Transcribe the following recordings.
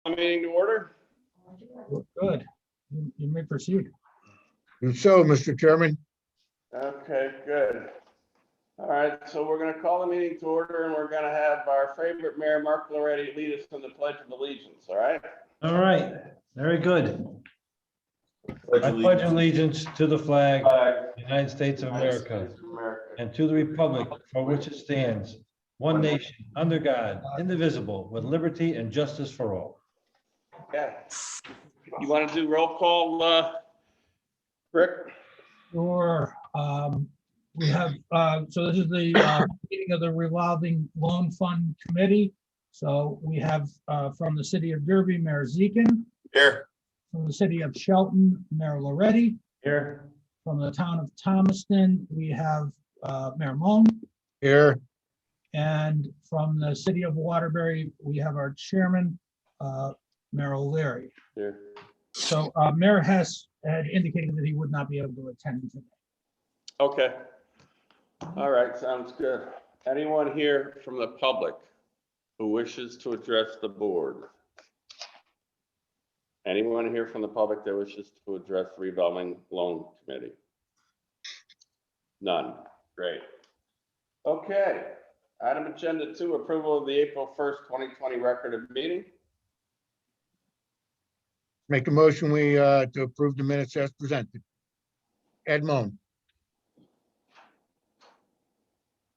Meeting to order. Good. You may proceed. And so, Mr. Chairman, Okay, good. All right, so we're going to call the meeting to order, and we're going to have our favorite Mayor, Mark Loretti, lead us in the Pledge of Allegiance, all right? All right, very good. I pledge allegiance to the flag of the United States of America and to the republic for which it stands, one nation, under God, indivisible, with liberty and justice for all. Yeah. You want to do roll call, Rick? Or we have, so this is the meeting of the Revolving Loan Fund Committee. So we have from the city of Derby, Mayor Zekin. Here. From the city of Shelton, Mayor Loretti. Here. From the town of Thomaston, we have Mayor Moan. here, And from the city of Waterbury, we have our chairman, Mayor O'Leary. Here. So Mayor Hess had indicated that he would not be able to attend today. Okay. All right, sounds good. Anyone here from the public who wishes to address the board? Anyone here from the public that wishes to address the Revolving Loan Committee? None. Great. Okay. Item agenda 2, approval of the April 1st, 2020 record of meeting. make a motion to approve the minutes as presented. Ed Moan,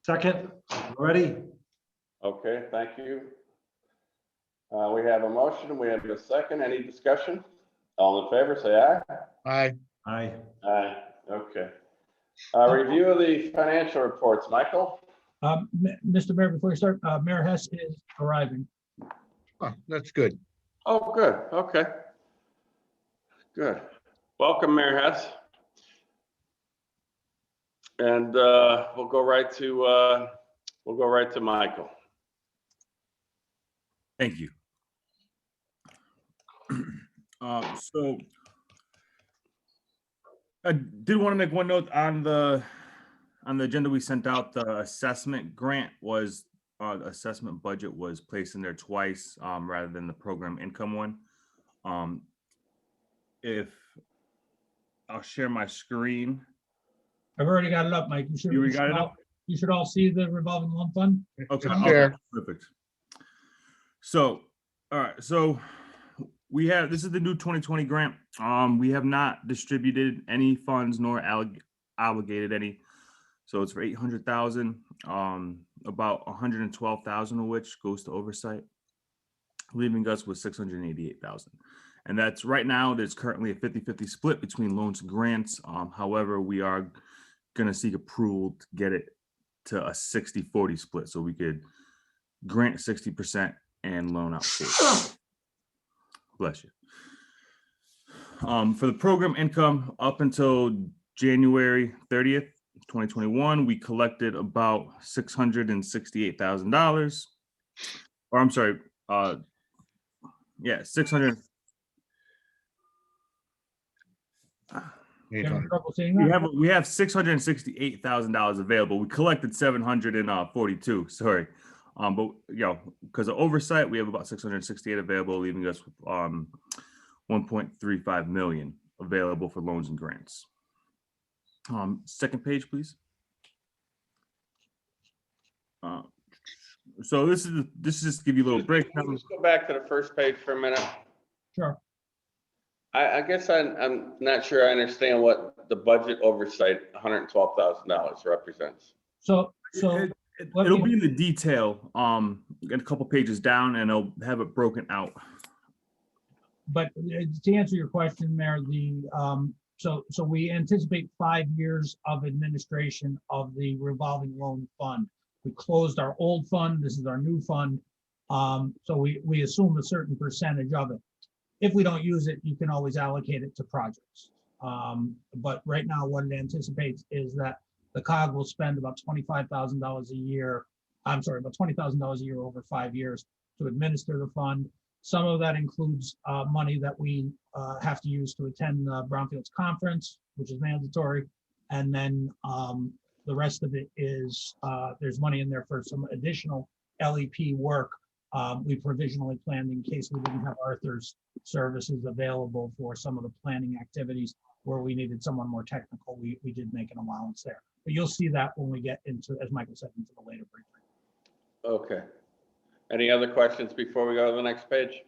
Second, ready? Okay, thank you. We have a motion, we have a second. Any discussion? All in favor, say aye. aye, Aye. Aye. Okay. Review of the financial reports, Michael? Mr. Mayor, before you start, Mayor Hess is arriving. oh, that's good. Oh, good. Okay. Good. Welcome, Mayor Hess. And we'll go right to Michael. Thank you. So I did want to make one note on the agenda we sent out. The assessment grant was assessment budget was placed in there twice rather than the program income one. If I'll share my screen. I've already got it up, Mike. You already got it up? You should all see the revolving loan fund. Okay, It's okay, there. perfect. So, all right, so we have, this is the new 2020 grant. We have not distributed any funds nor obligated any. So it's for 800,000, about 112,000 of which goes to oversight, leaving us with 688,000. And that's right now, there's currently a 50-50 split between loans and grants. However, we are gonna seek approval to get it to a 60-40 split. So we could grant 60% and loan out 40. Bless you. For the program income up until January 30th, 2021, we collected about $668,000. Or I'm sorry, yeah, 600. You having trouble seeing that? We have $668,000 available. We collected 742. Sorry, but you know, because of oversight, we have about 668 available, leaving us with 1.35 million available for loans and grants. Second page, please. So this is just to give you a little breakdown. Let's go back to the first page for a minute. Sure. I guess I'm not sure I understand what the budget oversight $112,000 represents. So It'll be in the detail, in a couple pages down, and I'll have it broken out. But to answer your question, Mayor, so we anticipate 5 years of administration of the revolving loan fund. We closed our old fund. This is our new fund. So we assume a certain percentage of it. If we don't use it, you can always allocate it to projects. But right now, what it anticipates is that the COG will spend about $25,000 a year. I'm sorry, about $20,000 a year over 5 years to administer the fund. Some of that includes money that we have to use to attend the Brownfields conference, which is mandatory. And then the rest of it is there's money in there for some additional LEP work We provisionally planned in case we didn't have Arthur's services available for some of the planning activities where we needed someone more technical. We did make an allowance there. But you'll see that when we get into, as Michael said, into the later briefing. Okay. Any other questions before we go to the next page?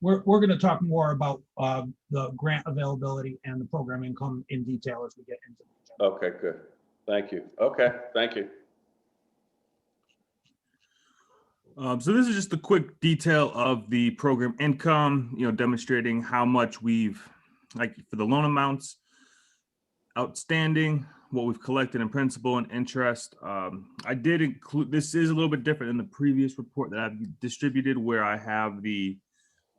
We're going to talk more about the grant availability and the program income in detail as we get into the agenda. Okay, good. Thank you. Okay, thank you. So this is just a quick detail of the program income, demonstrating how much we've, like for the loan amounts outstanding, what we've collected in principal and interest. I did include, this is a little bit different than the previous report that I've distributed, where I have the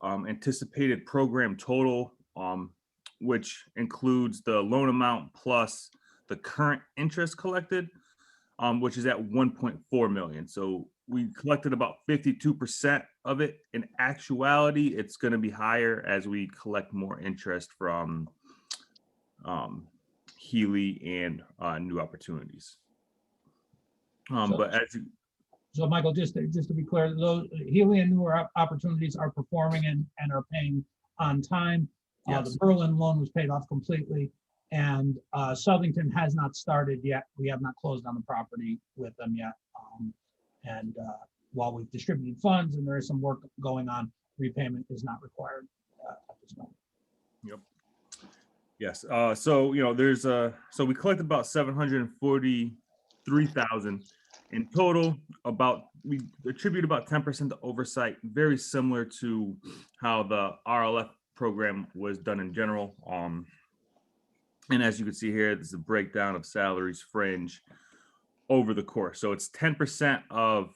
anticipated program total, which includes the loan amount plus the current interest collected, which is at 1.4 million. So we collected about 52% of it. In actuality, it's going to be higher as we collect more interest from Healy and new opportunities. But as you, So Michael, just to be clear, those Healy and newer opportunities are performing and are paying on time. Yes. The Berlin loan was paid off completely, and Southington has not started yet. We have not closed on the property with them yet. While we've distributed funds and there is some work going on, repayment is not required at this moment. Yep. Yes. So there's so we collected about 743,000 in total. We attribute about 10% to oversight, very similar to how the RLF program was done in general. And as you can see here, this is a breakdown of salaries, fringe over the course. So it's 10% of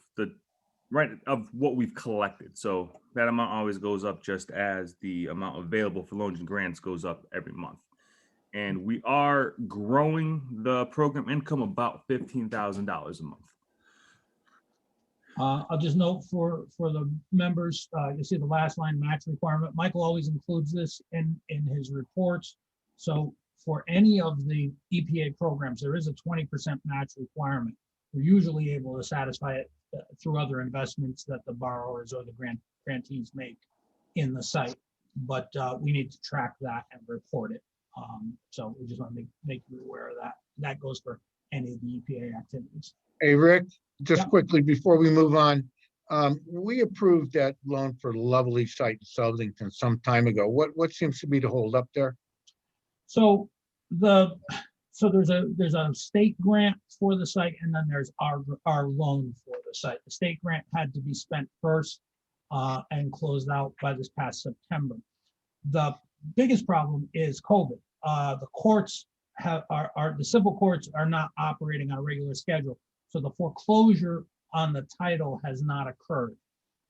of what we've collected. So that amount always goes up, just as the amount available for loans and grants goes up every month. And we are growing the program income about $15,000 a month. I'll just note for the members, you see the last line match requirement. Michael always includes this in his reports. So for any of the EPA programs, there is a 20% match requirement. We're usually able to satisfy it through other investments that the borrowers or the grantees make in the site, but we need to track that and report it. So we just want to make you aware of that. That goes for any of the EPA activities. Hey, Rick, just Yeah. quickly before we move on, we approved that loan for Lovely site in Southington some time ago. What seems to be the hold up there? So there's a state grant for the site, and then there's our loan for the site. The state grant had to be spent first and closed out by this past September. The biggest problem is COVID. The courts the civil courts are not operating on a regular schedule, so the foreclosure on the title has not occurred.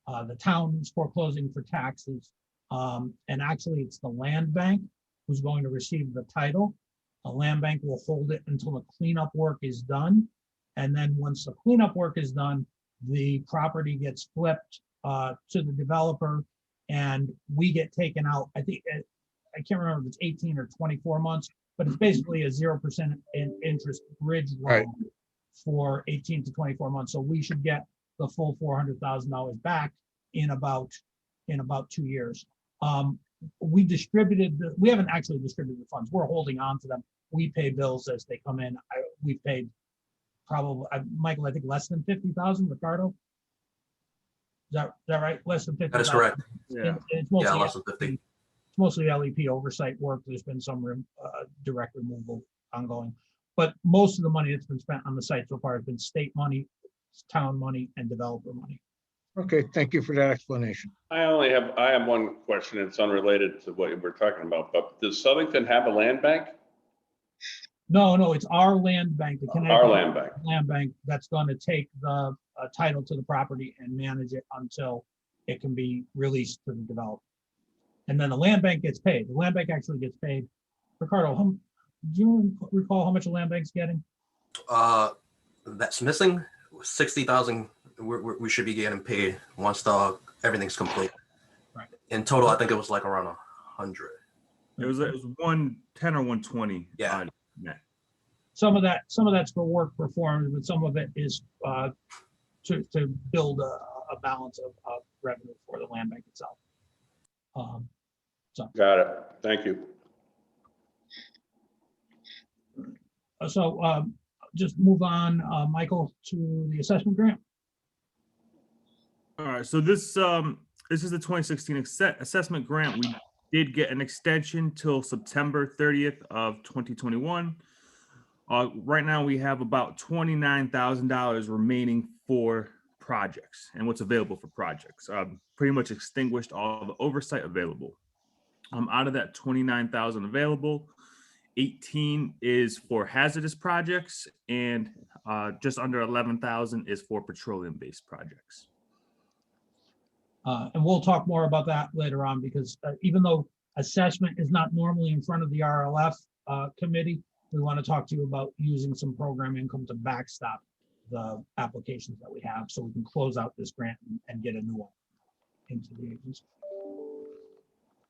The town is foreclosing for taxes, and actually it's the land bank who's going to receive the title. The land bank will hold it until the cleanup work is done. And then once the cleanup work is done, the property gets flipped to the developer and we get taken out. I can't remember if it's 18 or 24 months, but it's basically a 0% interest bridge loan Right. for 18 to 24 months. So we should get the full $400,000 back in about 2 years. We haven't actually distributed the funds. We're holding on to them. We pay bills as they come in. We paid probably, Michael, I think less than 50,000, Ricardo? Is that right? Less than 50,000? That is correct. Yeah. It's Yeah, mostly less than 50. it's mostly LEP oversight work. There's been some direct removal ongoing. But most of the money that's been spent on the site so far has been state money, town money, and developer money. Okay, thank you for that explanation. I have one question. It's unrelated to what we're talking about, but does Southington have a land bank? No, it's our land bank, the Our Connecticut land bank. land bank, that's going to take the title to the property and manage it until it can be released to the developer. And then the land bank gets paid. The land bank actually gets paid. Ricardo, do you recall how much the land bank's getting? That's missing 60,000. We should be getting paid once everything's complete. Right. In total, I think it was like around 100. It was 110 or 120. Yeah. Net. Some of that's for work performed, but some of it is to build a balance of revenue for the land bank itself. Got it. Thank you. So just move on, Michael, to the assessment grant. All right, so this is the 2016 assessment grant. We did get an extension till September 30th of 2021. Right now we have about $29,000 remaining for projects and what's available for projects. Pretty much extinguished all the oversight available. Out of that 29,000 available, 18 is for hazardous projects, and just under 11,000 is for petroleum-based projects. And we'll talk more about that later on, because even though assessment is not normally in front of the RLF committee, we want to talk to you about using some program income to backstop the applications that we have, so we can close out this grant and get a new one into the agency.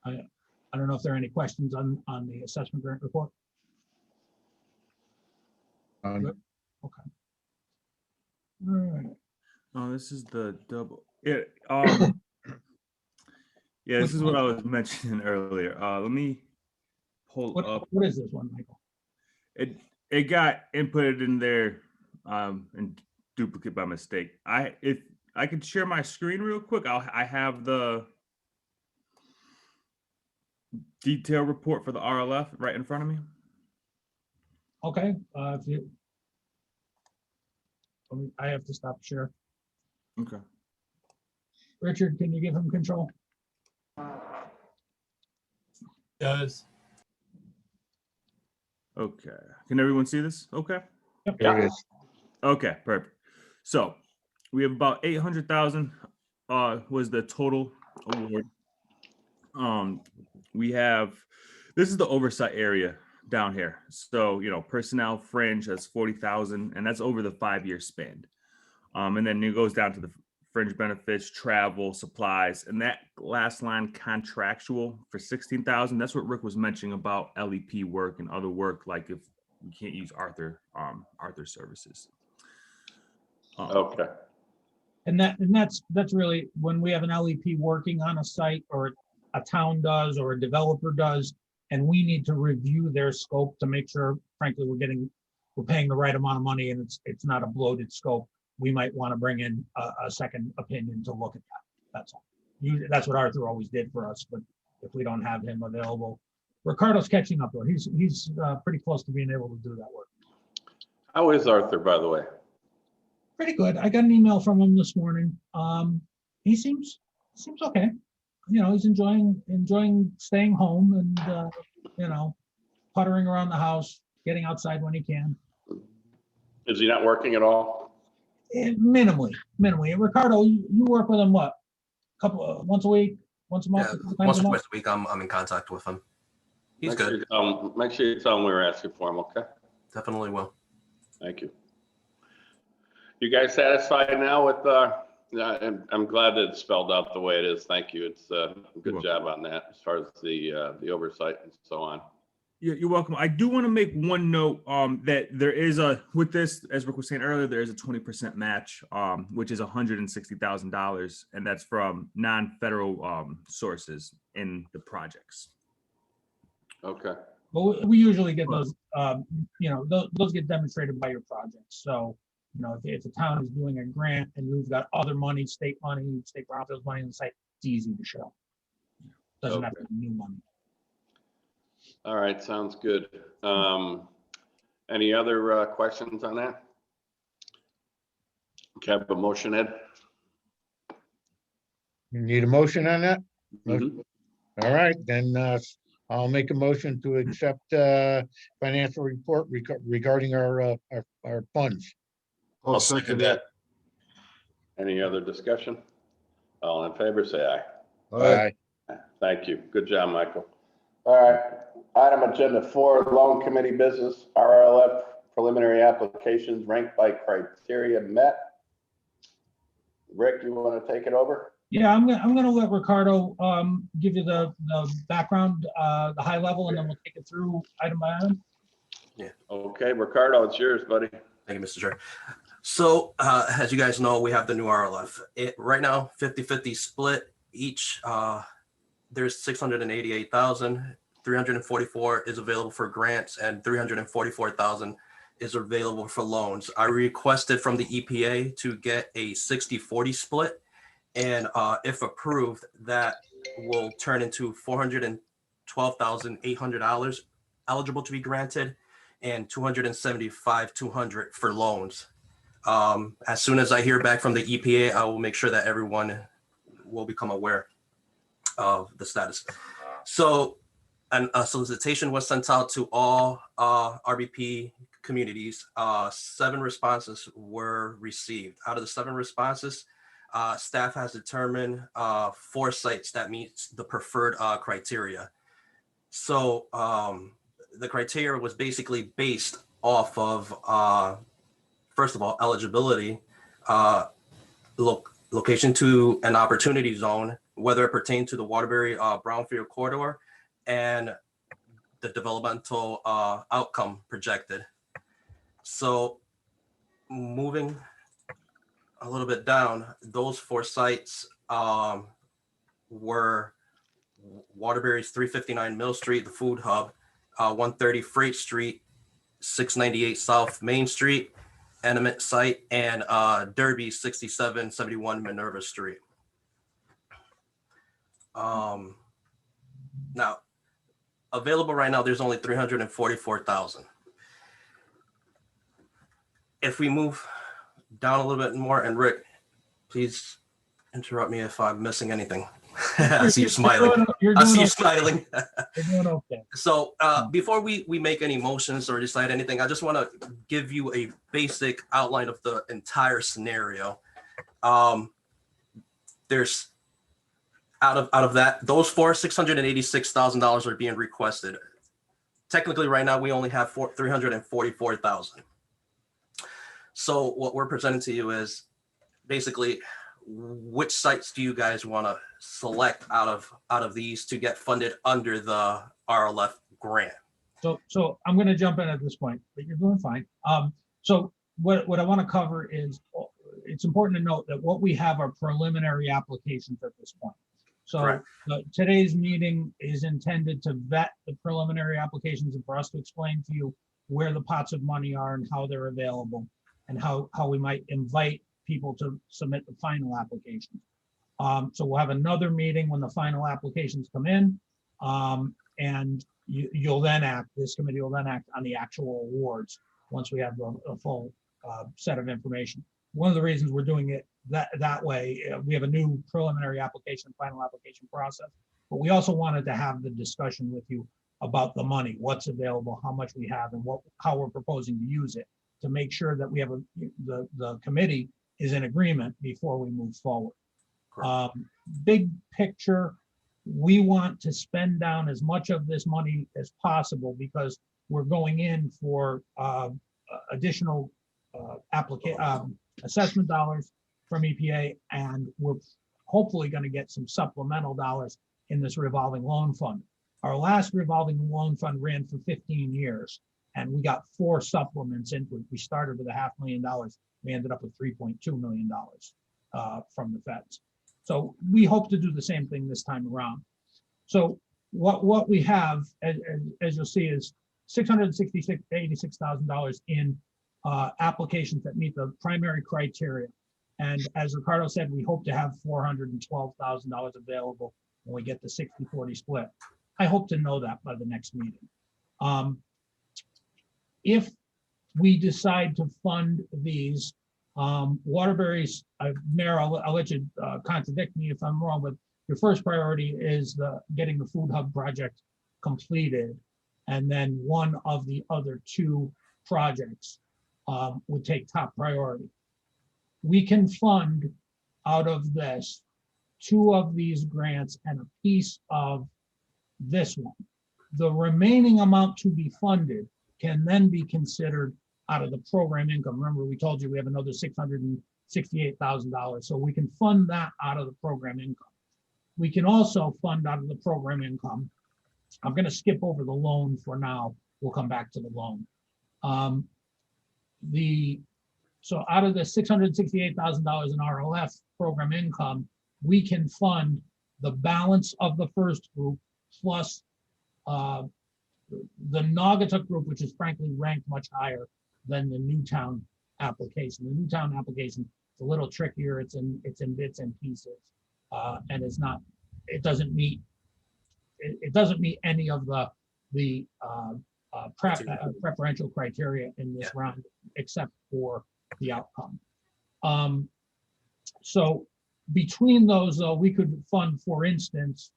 I don't know if there are any questions on the assessment grant report. Good. Okay. All right. Oh, this is the double. Yeah. Yeah, this is what I was mentioning earlier. Let me pull up. What is this one, Michael? It got inputted in there and duplicate by mistake. If I could share my screen real quick, I have the detail report for the RLF right in front of me. Okay. If you, I have to stop share. Okay. Richard, can you give him control? Does. Okay. Can everyone see this? Okay. There it is. Okay, perfect. So we have about 800,000 was the total award. We have, this is the oversight area down here. So, you know, personnel fringe, that's 40,000, and that's over the 5-year span. And then it goes down to the fringe benefits, travel, supplies, and that last line, contractual, for 16,000. That's what Rick was mentioning about LEP work and other work, like if we can't use Arthur services. Okay. And that's really when we have an LEP working on a site, or a town does, or a developer does, and we need to review their scope to make sure, frankly, we're paying the right amount of money and it's not a bloated scope. We might want to bring in a second opinion to look at that. That's all. That's what Arthur always did for us, but if we don't have him available, Ricardo's catching up though. He's pretty close to being able to do that work. How is Arthur, by the way? Pretty good. I got an email from him this morning. He seems okay. You know, he's enjoying staying home and you know, puttering around the house, getting outside when he can. Is he not working at all? Minimally. Ricardo, you work with him what? Once a week, once a month? Yeah, times once a or month? twice a week, I'm in contact with him. He's Make good. sure make sure you tell him we were asking for him, okay? Definitely will. Thank you. You guys satisfied now with, I'm glad that it's spelled out the way it is. Thank you. It's a good job on that as far as the oversight and so on. You're welcome. I do want to make one note that there is with this, as Rick was saying earlier, there is a 20% match, which is $160,000, and that's from non-federal sources in the projects. Okay. But we usually get those, you know, those get demonstrated by your projects. So, you know, if the town is doing a grant and you've got other money, state brownfields money in the site, it's easy to show. Doesn't have to be new money. All right, sounds good. Any other questions on that? Okay, I have a motion, Ed. You need a motion on that? Mhm. All right, then I'll make a motion to accept financial report regarding our funds. I'll second that. Any other discussion? All in favor, say aye. Aye. Thank you. Good job, Michael. All right, item agenda 4, loan committee business, RLF preliminary applications ranked by criteria met. Rick, you want to take it over? Yeah, I'm gonna let Ricardo give you the background, the high level, and then we'll take it through item by item. Okay, Ricardo, it's yours, buddy. Thank you, Mr. Chair. So as you guys know, we have the new RLF. Right now, 50-50 split each. There's 688,344 is available for grants and 344,000 is available for loans. I requested from the EPA to get a 60-40 split, and if approved, that will turn into $412,800 eligible to be granted, and $275,200 for loans. As soon as I hear back from the EPA, I will make sure that everyone will become aware of the status. So a solicitation was sent out to all RBP communities. 7 responses were received. Out of the 7 responses, staff has determined 4 sites that meets the preferred criteria. So the criteria was basically based off of, first of all, eligibility, location to an opportunity zone, whether it pertained to the Waterbury Brownfield corridor, and the developmental outcome projected. So moving a little bit down, those 4 sites were Waterbury's 359 Mill Street, the food hub, 130 Freight Street, 698 South Main Street, Eminent site, and Derby 6771 Minerva Street. Now, available right now, there's only 344,000. If we move down a little bit more, and Rick, please interrupt me if I'm missing anything. I see you smiling. I see you smiling. You're doing okay. So before we make any motions or decide anything, I just want to give you a basic outline of the entire scenario. There's out of that, those 4, $686,000 are being requested. Technically, right now we only have 344,000. So what we're presenting to you is basically, which sites do you guys want to select out of these to get funded under the RLF grant? So I'm going to jump in at this point, but you're doing fine. So what I want to cover is, it's important to note that what we have are preliminary applications at this point. So today's meeting is intended to vet the preliminary applications and for us to explain to you where the pots of money are and how they're available, and how we might invite people to submit the final application. So we'll have another meeting when the final applications come in, and you'll then act, this committee will then act on the actual awards once we have a full set of information. One of the reasons we're doing it that way, we have a new preliminary application, final application process, but we also wanted to have the discussion with you about the money, what's available, how much we have, and how we're proposing to use it, to make sure that we have the committee is in agreement before we move forward. Big picture, we want to spend down as much of this money as possible because we're going in for additional assessment dollars from EPA, and we're hopefully going to get some supplemental dollars in this revolving loan fund. Our last revolving loan fund ran for 15 years, and we got 4 supplements into it. We started with $500,000. We ended up with $3.2 million from the feds. So we hope to do the same thing this time around. So what we have, as you'll see, is $686,000 in applications that meet the primary criteria. And as Ricardo said, we hope to have $412,000 available when we get the 60-40 split. I hope to know that by the next meeting. If we decide to fund these, Waterbury's, Mayor, I'll let you contradict me if I'm wrong, but your first priority is getting the food hub project completed. And then one of the other 2 projects would take top priority. We can fund out of this 2 of these grants and a piece of this one. The remaining amount to be funded can then be considered out of the program income. Remember, we told you we have another $668,000, so we can fund that out of the program income. We can also fund out of the program income. I'm going to skip over the loan for now. We'll come back to the loan. The So out of the $668,000 in RLF program income, we can fund the balance of the first group plus the Naugatuck group, which is frankly ranked much higher than the Newtown application. The Newtown application is a little trickier. It's in bits and pieces, and it doesn't meet any of the preferential criteria in this round, except for the outcome. So between those, we could fund, for instance,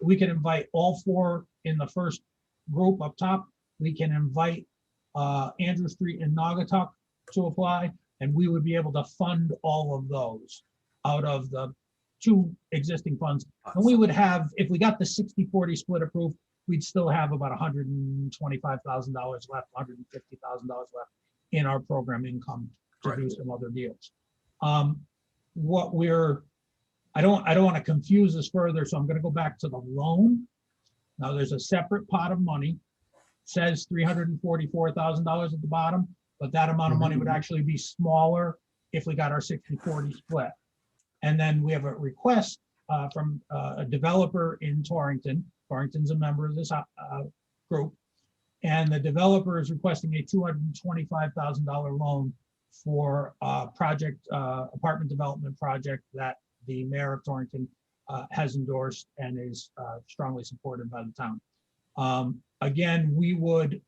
we could invite all four in the first group up top. We can invite Andrew Street and Naugatuck to apply, and we would be able to fund all of those out of the two existing funds. And we would have, if we got the 60-40 split approved, we'd still have about $125,000 left, $150,000 left in our program income to do some other deals. I don't want to confuse this further, so I'm going to go back to the loan. Now there's a separate pot of money, says $344,000 at the bottom, but that amount of money would actually be smaller if we got our 60-40 split. And then we have a request from a developer in Torrington. Torrington's a member of this group. And the developer is requesting a $225,000 loan for apartment development project that the mayor of Torrington has endorsed and is strongly supported by the town. Again, we would,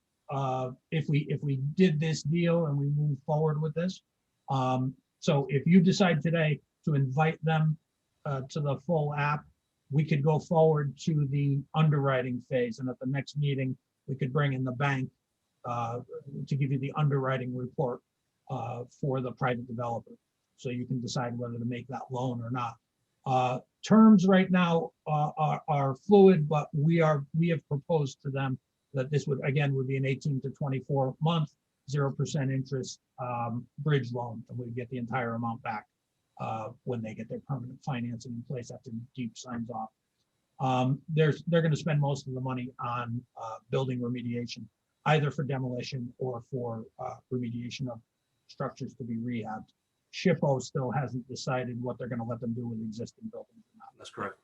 if we did this deal and we move forward with this, so if you decide today to invite them to the full app, we could go forward to the underwriting phase. And at the next meeting, we could bring in the bank to give you the underwriting report for the private developer. So you can decide whether to make that loan or not. Terms right now are fluid, but we have proposed to them that this would be an 18 to 24 month, 0% interest bridge loan, and we get the entire amount back when they get their permanent financing in place after Deep signs off. They're going to spend most of the money on building remediation, either for demolition or for remediation of structures to be rehabbed. SHPO still hasn't decided what they're going to let them do with existing buildings or not. That's correct.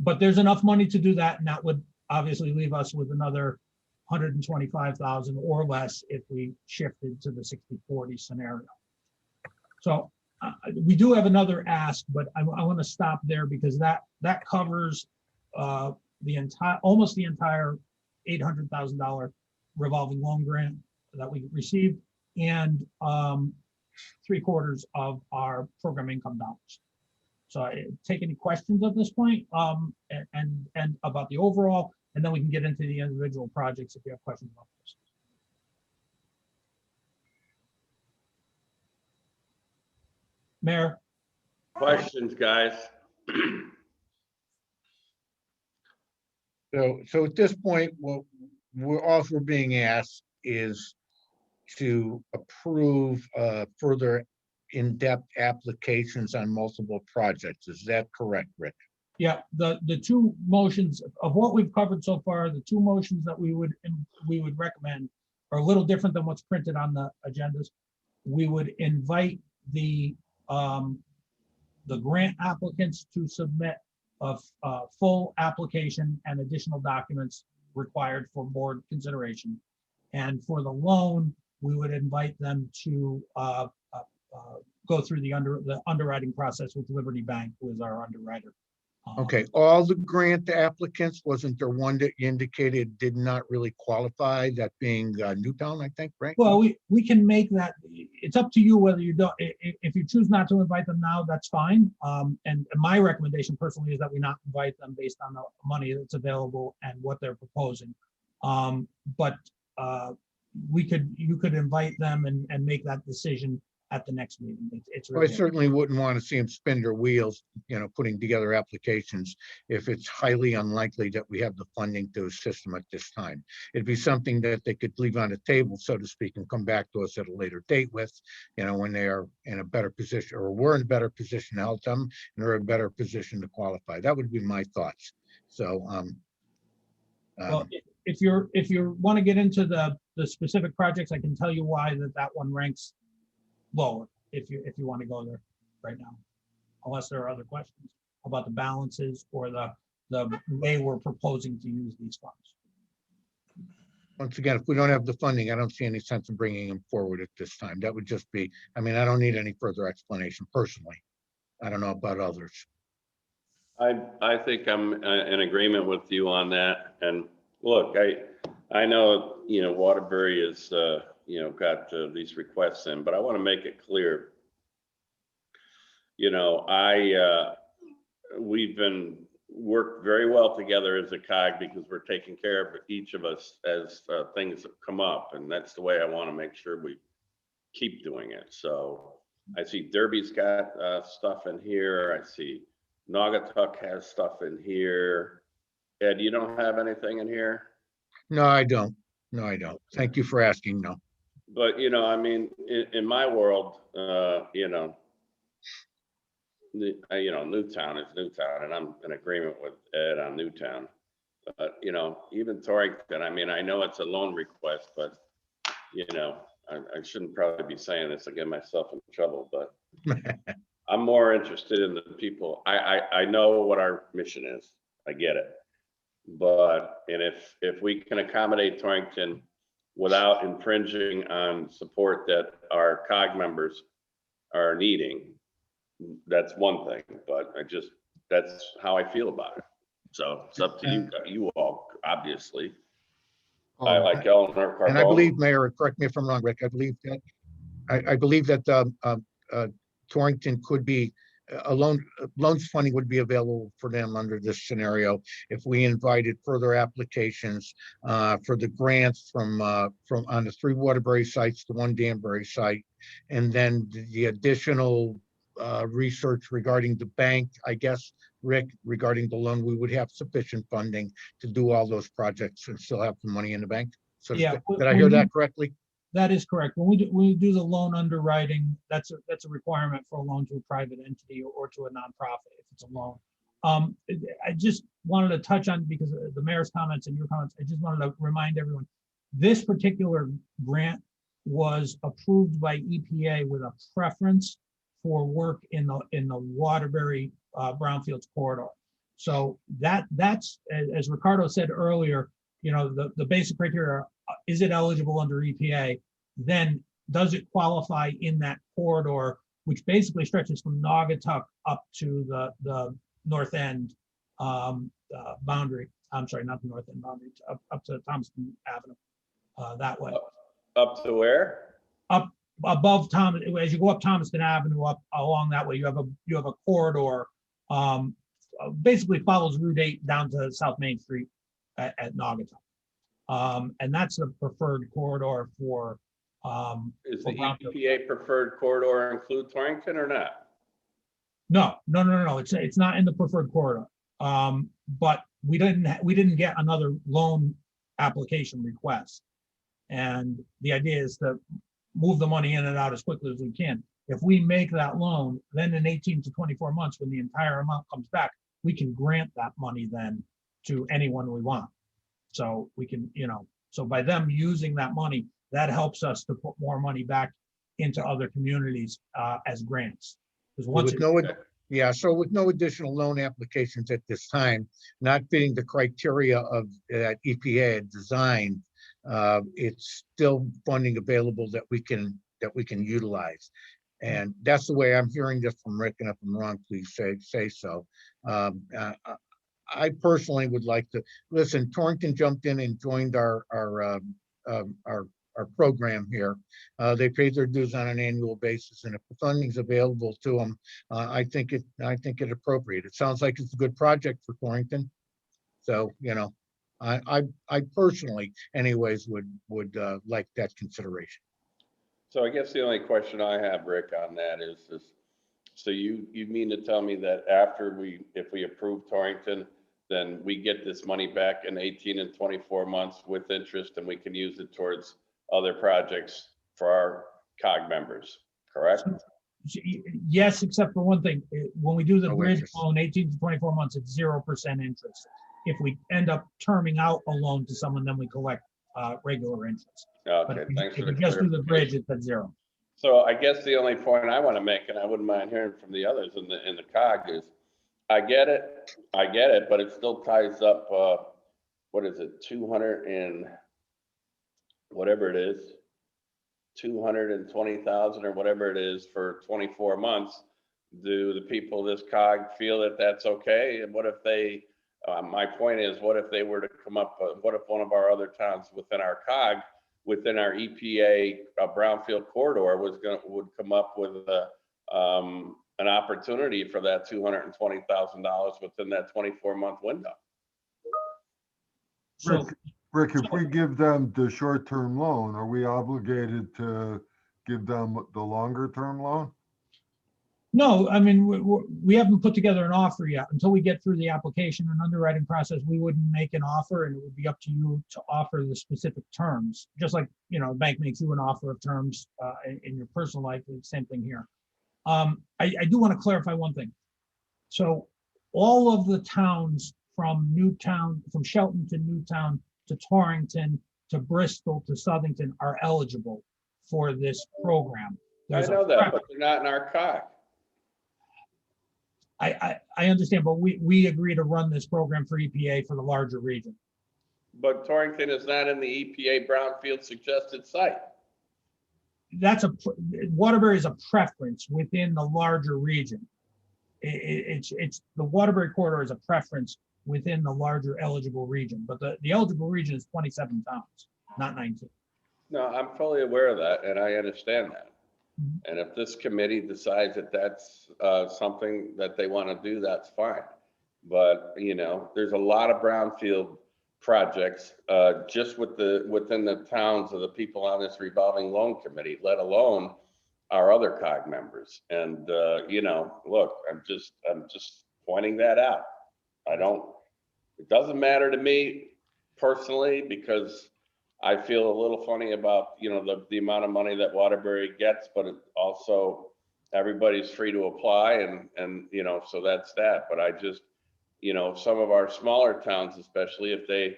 But there's enough money to do that, and that would obviously leave us with another 125,000 or less if we shifted to the 60-40 scenario. So we do have another ask, but I want to stop there because that covers almost the entire $800,000 revolving loan grant that we received, and 3/4 of our program income dollars. So I take any questions at this point, and about the overall, and then we can get into the individual projects if you have questions about this. Mayor? Questions, guys? So at this point, what we're being asked is to approve further in-depth applications on multiple projects. Is that correct, Rick? Yeah, the two motions of what we've covered so far, the two motions that we would recommend are a little different than what's printed on the agendas. We would invite the grant applicants to submit a full application and additional documents required for board consideration. And for the loan, we would invite them to go through the underwriting process with Liberty Bank, who is our underwriter. Okay, all the grant applicants, wasn't there one that you indicated did not really qualify, that being Newtown, I think, right? Well, we can make that, it's up to you whether you don't, if you choose not to invite them now, that's fine. And my recommendation personally is that we not invite them based on the money that's available and what they're proposing. But you could invite them and make that decision at the next meeting. It's Well, really I certainly wouldn't want to see them spin their wheels, putting together applications if it's highly unlikely that we have the funding to assist them at this time. It'd be something that they could leave on the table, so to speak, and come back to us at a later date with, when they are in a better position, or we're in a better position to help them, and they're in a better position to qualify. That would be my thoughts. So, well, if you want to get into the specific projects, I can tell you why that one ranks lower, if you want to go there right now, unless there are other questions about the balances or the way we're proposing to use these funds. Once again, if we don't have the funding, I don't see any sense in bringing them forward at this time. That would just be, I mean, I don't need any further explanation personally. I don't know about others. I think I'm in agreement with you on that. And look, I know, you know, Waterbury is, you know, got these requests in, but I want to make it clear, you know, we've been worked very well together as a COG because we're taking care of each of us as things come up. And that's the way I want to make sure we keep doing it. So I see Derby's got stuff in here. I see Naugatuck has stuff in here. Ed, you don't have anything in here? No, I don't. No, I don't. Thank you for asking. No. But, you know, I mean, in my world, you know, Newtown is Newtown, and I'm in agreement with Ed on Newtown. But, you know, even Torrington, I mean, I know it's a loan request, but, you know, I shouldn't probably be saying this to get myself in trouble, but I'm more interested in the people. I know what our mission is. I get it. But, and if we can accommodate Torrington without infringing on support that our COG members are needing, that's one thing, but that's how I feel about it. So it's up to you all, obviously. I like Eleanor Carbone. And I believe, Mayor, correct me if I'm wrong, Rick, I believe that Torrington could be loans funding would be available for them under this scenario if we invited further applications for the grants from on the 3 Waterbury sites, the 1 Danbury site, and then the additional research regarding the bank, I guess, Rick, regarding the loan, we would have sufficient funding to do all those projects and still have the money in the bank. So Yeah, did I hear that correctly? That is correct. When we do the loan underwriting, that's a requirement for a loan to a private entity or to a nonprofit if it's a loan. I just wanted to touch on, because of the mayor's comments and your comments, I just wanted to remind everyone, this particular grant was approved by EPA with a preference for work in the Waterbury Brownfields corridor. So that's, as Ricardo said earlier, you know, the basic criteria, is it eligible under EPA? Then does it qualify in that corridor, which basically stretches from Naugatuck up to the north end boundary. I'm sorry, not the north end boundary, up to Thomaston Avenue, that way. Up to where? Up above Thomas, as you go up Thomaston Avenue, up along that way, you have a corridor, basically follows Route 8 down to South Main Street at Naugatuck. And that's the preferred corridor for. Is the EPA preferred corridor include Torrington or not? No. It's not in the preferred corridor. But we didn't get another loan application request. And the idea is to move the money in and out as quickly as we can. If we make that loan, then in 18 to 24 months, when the entire amount comes back, we can grant that money then to anyone we want. So we can, so by them using that money, that helps us to put more money back into other communities as grants. Because once so with no additional loan applications at this time, not fitting the criteria of that EPA had designed, it's still funding available that we can utilize. And that's the way I'm hearing this from Rick, and if I'm wrong, please say so. I personally would like to listen. Torrington jumped in and joined our program here. They paid their dues on an annual basis, and if the funding's available to them, I think it appropriate. It sounds like it's a good project for Torrington. So I personally, anyways, would like that consideration. So I guess the only question I have, Rick, on that is so you mean to tell me that if we approve Torrington, then we get this money back in 18 and 24 months with interest, and we can use it towards other projects for our COG members, correct? Yes, except for one thing. When we do the No bridge interest. loan, 18 to 24 months, it's 0% interest. if we end up terming out a loan to someone, then we collect regular interest. But Okay, thanks if for we the just do the bridge, clarification. it's at zero. So I guess the only point I want to make, and I wouldn't mind hearing from the others in the COG is, I get it, but it still ties up, what is it, 200 and whatever it is, 220,000 or whatever it is for 24 months. Do the people of this COG feel that that's okay? And what if they, my point is, what if they were to come up, what if one of our other towns within our COG, within our EPA brownfield corridor would come up with an opportunity for that $220,000 within that 24-month window? So, Rick, if we give them the short-term loan, are we obligated to give them the longer-term loan? no, I mean, we haven't put together an offer yet. Until we get through the application and underwriting process, we wouldn't make an offer, and it would be up to you to offer the specific terms. Just like, you know, the bank makes you an offer of terms in your personal life, it's the same thing here. I do want to clarify one thing. So all of the towns from Newtown, from Shelton to Newtown to Torrington to Bristol to Southington are eligible for this program. I know that, but they're not in our COG. I understand, but we agree to run this program for EPA for the larger region. But Torrington is not in the EPA brownfield suggested site. That's Waterbury is a preference within the larger region. It's the Waterbury corridor is a preference within the larger eligible region, but the eligible region is 27 towns, not 19. No, I'm fully aware of that, and I understand that. And if this committee decides that that's something that they want to do, that's fine. But, you know, there's a lot of brownfield projects just within the towns of the people on this revolving loan committee, let alone our other COG members. And, you know, look, I'm just pointing that out. It doesn't matter to me personally, because I feel a little funny about, you know, the amount of money that Waterbury gets, but it also everybody's free to apply, and you know, so that's that. But I just, you know, some of our smaller towns, especially if they,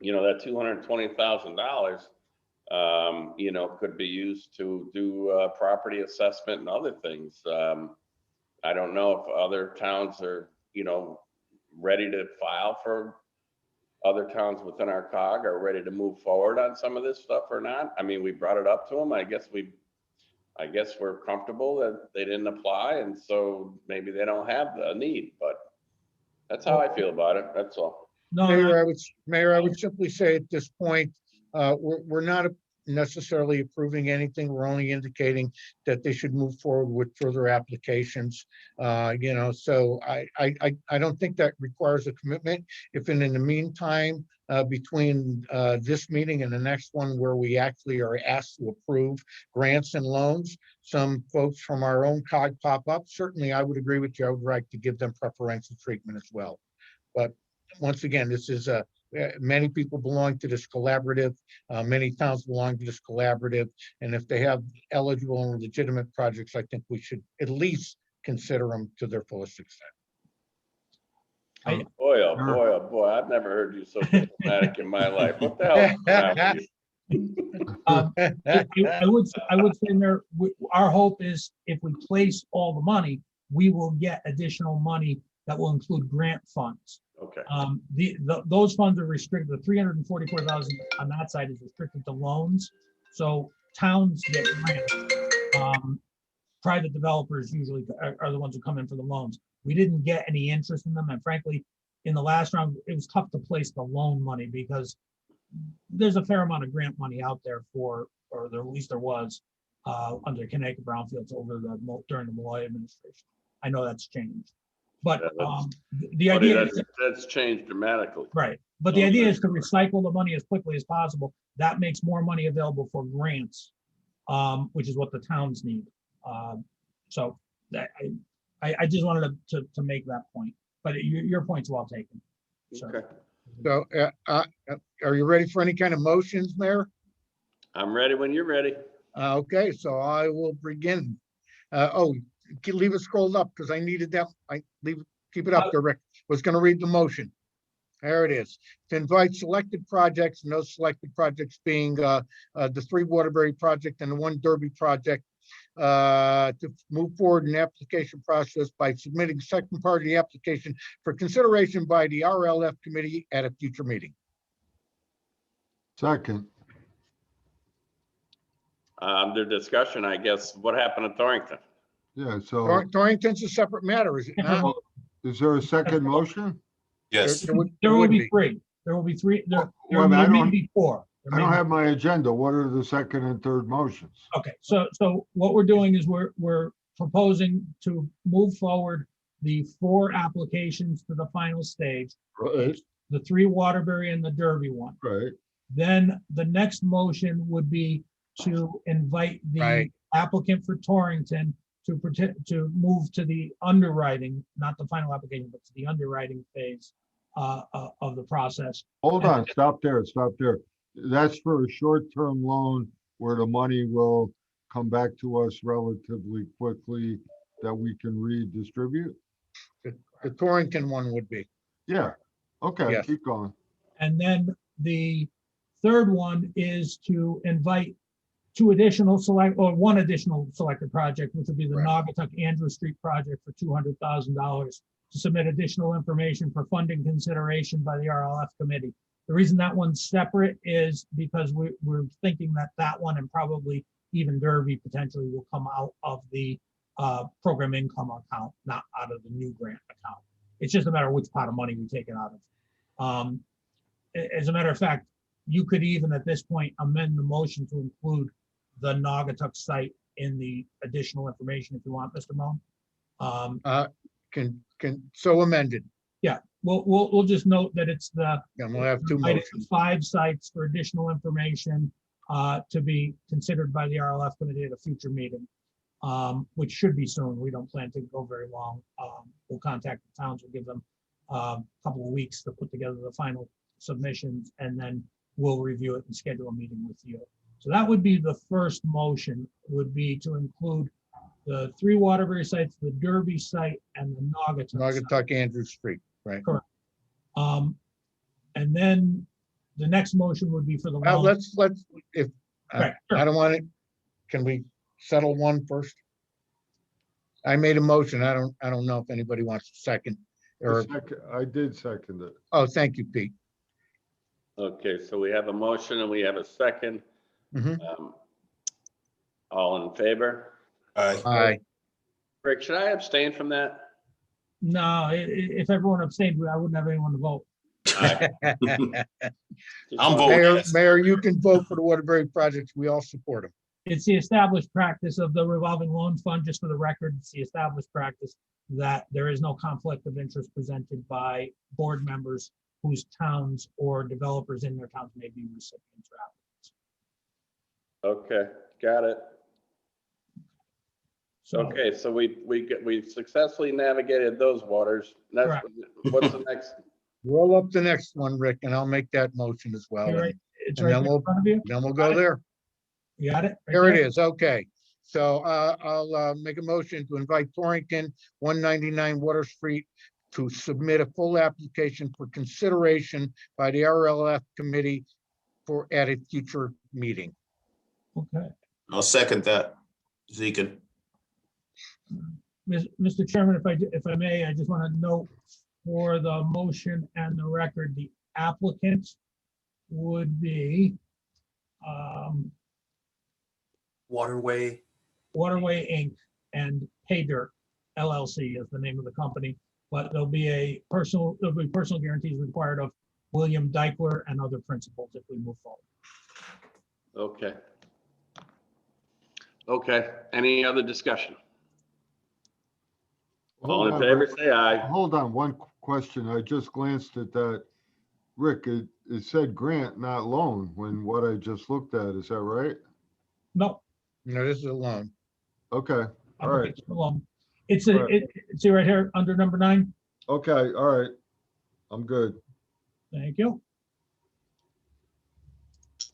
you know, that $220,000, you know, could be used to do property assessment and other things. I don't know if other towns are, you know, ready to file for. Other towns within our COG are ready to move forward on some of this stuff or not. I mean, we brought it up to them. I guess we're comfortable that they didn't apply, and so maybe they don't have the need, but that's how I feel about it. That's all. No, Mayor, I would simply say at this point, we're not necessarily approving anything. We're only indicating that they should move forward with further applications. You know, so I don't think that requires a commitment. If in the meantime, between this meeting and the next one where we actually are asked to approve grants and loans, some folks from our own COG pop up, certainly I would agree with you. I would like to give them preferential treatment as well. But once again, this is many people belong to this collaborative. Many towns belong to this collaborative. And if they have eligible and legitimate projects, I think we should at least consider them to their fullest extent. Boy, oh boy, oh boy, I've never heard you so diplomatic in my life. What the hell is wrong with you? I would say, Mayor, our hope is if we place all the money, we will get additional money that will include grant funds. Okay. Those funds are restricted. The 344,000 on that side is restricted to loans. So towns get grants. Private developers usually are the ones who come in for the loans. We didn't get any interest in them, and frankly, in the last round, it was tough to place the loan money because there's a fair amount of grant money out there or at least there was under Connecticut brownfields during the Malloy administration. I know that's changed. But the idea is that's changed dramatically. Right. But the idea is to recycle the money as quickly as possible. That makes more money available for grants, which is what the towns need. So I just wanted to make that point. But your point's well taken. So. Okay. So are you ready for any kind of motions, Mayor? I'm ready when you're ready. Okay, so I will begin. Leave it scrolled up because I needed that. Keep it up there, Rick. Was going to read the motion. There it is. To invite selected projects, and those selected projects being the 3 Waterbury project and the 1 Derby project, to move forward in the application process by submitting second part of the application for consideration by the RLF committee at a future meeting. Second. Under discussion, I guess, what happened to Torrington? Yeah, so Torrington's a separate matter, is it not? is there a second motion? Yes. There will be 3. There will be 3. There Well, I may don't- be 4. There I may don't be- have my agenda. What are the second and third motions? Okay, so what we're doing is we're proposing to move forward the 4 applications to the final stage, Right, the 3 Waterbury and the Derby one. right. Then the next motion would be to invite the Right. applicant for Torrington to move to the underwriting, not the final application, but to the underwriting phase of the process. Hold on, stop there, stop there. That's for a short-term loan where the money will come back to us relatively quickly that we can redistribute? The Torrington one would be. Yeah, okay, Yes. keep going. And then the third one is to invite 2 additional one additional selected project, which would be the Right. Naugatuck Street project for $200,000 to submit additional information for funding consideration by the RLF committee. The reason that one's separate is because we're thinking that one and probably even Derby potentially will come out of the program income account, not out of the new grant account. It's just a matter of which pot of money we take it out of. As a matter of fact, you could even at this point amend the motion to include the Naugatuck site in the additional information if you want, Mr. Moan. So amended. We'll just note that it's the And we'll have 2 invited motions. 5 sites for additional information to be considered by the RLF committee at a future meeting, which should be soon. We don't plan to go very long. We'll contact the towns, we'll give them a couple of weeks to put together the final submissions, and then we'll review it and schedule a meeting with you. So that would be the first motion, would be to include the 3 Waterbury sites, the Derby site, and the Naugatuck site. Naugatuck Andrews Street, right? And then the next motion would be for the. Well, loan. if, Right, I don't want it, can we settle one first? I made a motion. I don't know if anybody wants a second or, I did second it. oh, thank you, Pete. Okay, so we have a motion and we have a second. Mhm. All in favor? Aye. Rick, should I abstain from that? No, if everyone abstained, I wouldn't have anyone to vote. Aye. I'm voting. Mayor, you can vote for the Waterbury projects. We all support them. It's the established practice of the revolving loan fund, just for the record, it's the established practice that there is no conflict of interest presented by board members whose towns or developers in their towns may be recipients or applicants. Okay, got it. So Okay, so we successfully navigated those waters. That's, Correct. what's the next? Roll up the next one, Rick, and I'll make that motion as well. you're right, it's And right then there in front of you. Then we'll go there. You got it? right There it there? is. Okay. So I'll make a motion to invite Torrington, 199 Water Street, to submit a full application for consideration by the RLF committee at a future meeting. Okay. I'll second that. Zekin. Mr. Chairman, if I may, I just want to note for the motion and the record, the applicant would be Waterway, Waterway Inc. and Pay Dirt LLC is the name of the company, but there'll be personal guarantees required of William Dykler and other principals if we move forward. Okay. Okay, any other discussion? All in Hold on, favor, Rick. say aye. Hold on, one question. I just glanced at that. Rick, it said grant, not loan, when what I just looked at, is that right? No. No, this is a loan. Okay, all right, It's Right. see right here under number 9. okay, all right. I'm good. Thank you.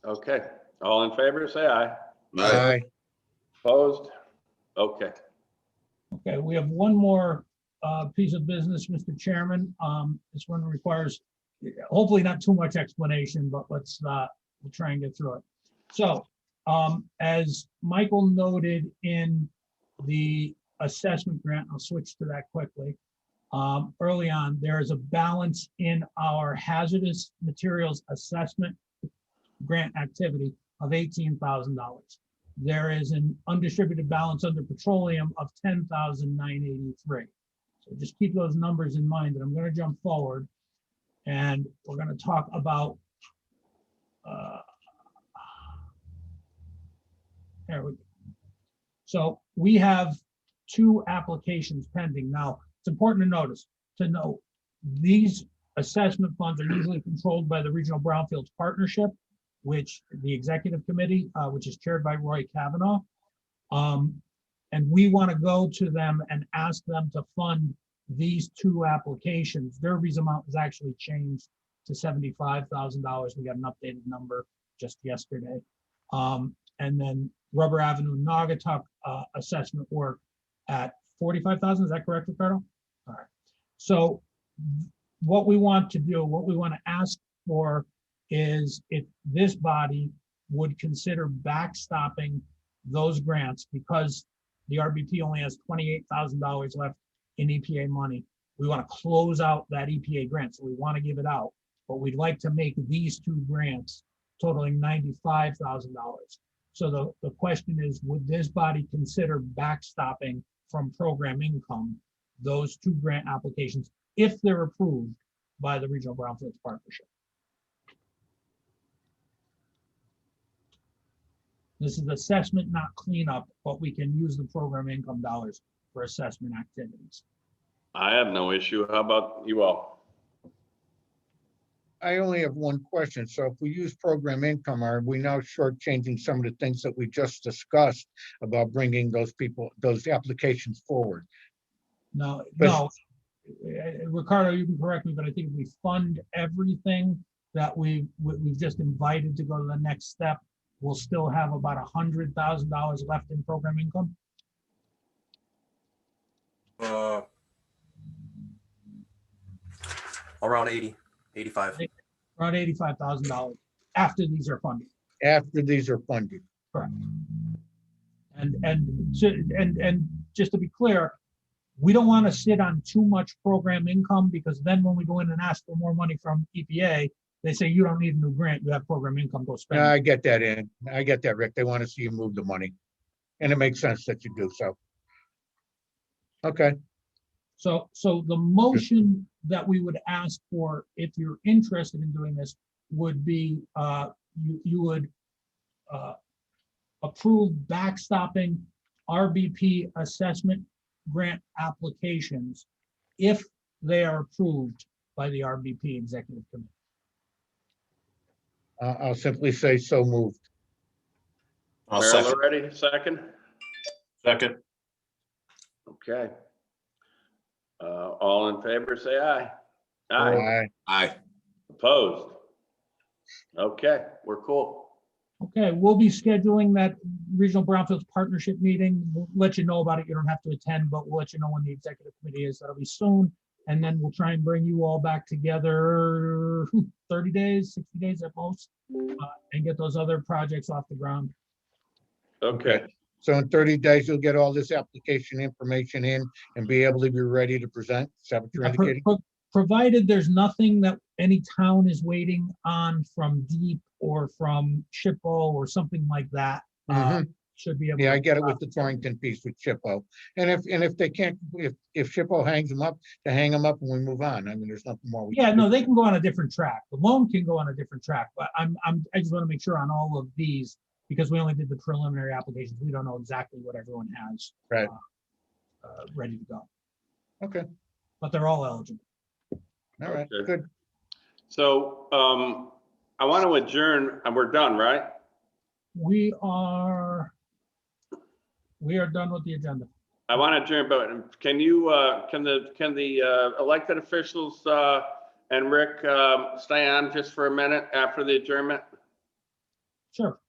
Okay, all in favor, say aye. Aye. Opposed? Okay, Okay, we have one more piece of business, Mr. Chairman. This one requires hopefully not too much explanation, but let's, we'll try and get through it. So, as Michael noted in the assessment grant, I'll switch to that quickly. Early on, there is a balance in our hazardous materials assessment grant activity of $18,000. There is an undistributed balance under petroleum of $10,983. So just keep those numbers in mind, and I'm going to jump forward and we're going to talk about there we go. So we have 2 applications pending. Now, it's important to know these assessment funds are usually controlled by the Regional Brownfields Partnership, which the executive committee, which is chaired by Roy Kavanaugh. And we want to go to them and ask them to fund these 2 applications. Derby's amount was actually changed to $75,000. We got an updated number just yesterday. And then Rubber Avenue Naugatuck assessment work at 45,000. Is that correct, Ricardo? All right. So what we want to do, what we want to ask for is if this body would consider backstopping those grants, because the RBP only has $28,000 left in EPA money. We want to close out that EPA grant, so we want to give it out, but we'd like to make these 2 grants totaling $95,000. So the question is, would this body consider backstopping from program income those 2 grant applications if they're approved by the Regional Brownfields Partnership? This is assessment, not cleanup, but we can use the program income dollars for assessment activities. I have no issue. How about you all? I only have one question. So if we use program income, are we now shortchanging some of the things that we just discussed about bringing those applications forward? No, Ricardo, you can correct me, but I think if we fund everything that we've just invited to go to the next step, we'll still have about $100,000 left in program income. Around 80, 85. Around $85,000 after these are funded. After these are funded. Correct. And just to be clear, we don't want to sit on too much program income, because then when we go in and ask for more money from EPA, they say, you don't need a new grant, you have program income, go spend it. I get that, I get that, Rick. They want to see you move the money. And it makes sense that you do so. Okay, So the motion that we would ask for, if you're interested in doing this, would be you would approve backstopping RBP assessment grant applications if they are approved by the RBP executive committee. I'll simply say so moved. I'll Merrill second. already, second? Second. Okay. All in favor, say aye. Aye. Aye. Aye. Opposed? Okay, we're cool. Okay, we'll be scheduling that Regional Brownfields Partnership meeting. We'll let you know about it. You don't have to attend, but we'll let you know when the executive committee is. That'll be soon. And then we'll try and bring you all back together 30 days, 60 days at most, and get those other projects off the ground. Okay, So in 30 days, you'll get all this application information in and be able to be ready to present? Is that what you're indicating? Provided there's nothing that any town is waiting on from DEEP or from SHPO or something like that. Mhm. Should be able. Yeah, I to- get it with the Torrington piece with SHPO. And if they can't, if SHPO hangs them up, to hang them up and we move on. I mean, there's nothing more. we Yeah, can no, do. they can go on a different track. The loan can go on a different track, but I just want to make sure on all of these, because we only did the preliminary applications, we don't know exactly what everyone has. Right. Ready to go, Okay, but they're all eligible. all right, Okay. good. so I want to adjourn, and we're done, right? We are done with the agenda. I want to adjourn, but can you, can the elected officials and Rick stay on just for a minute after the adjournment? Sure.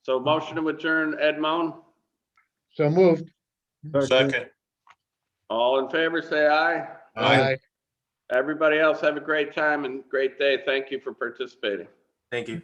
So motion to adjourn, Ed Moan. So moved. Second. All in favor, say aye. Aye. Everybody else have a great time and great day. Thank you for participating. Thank you.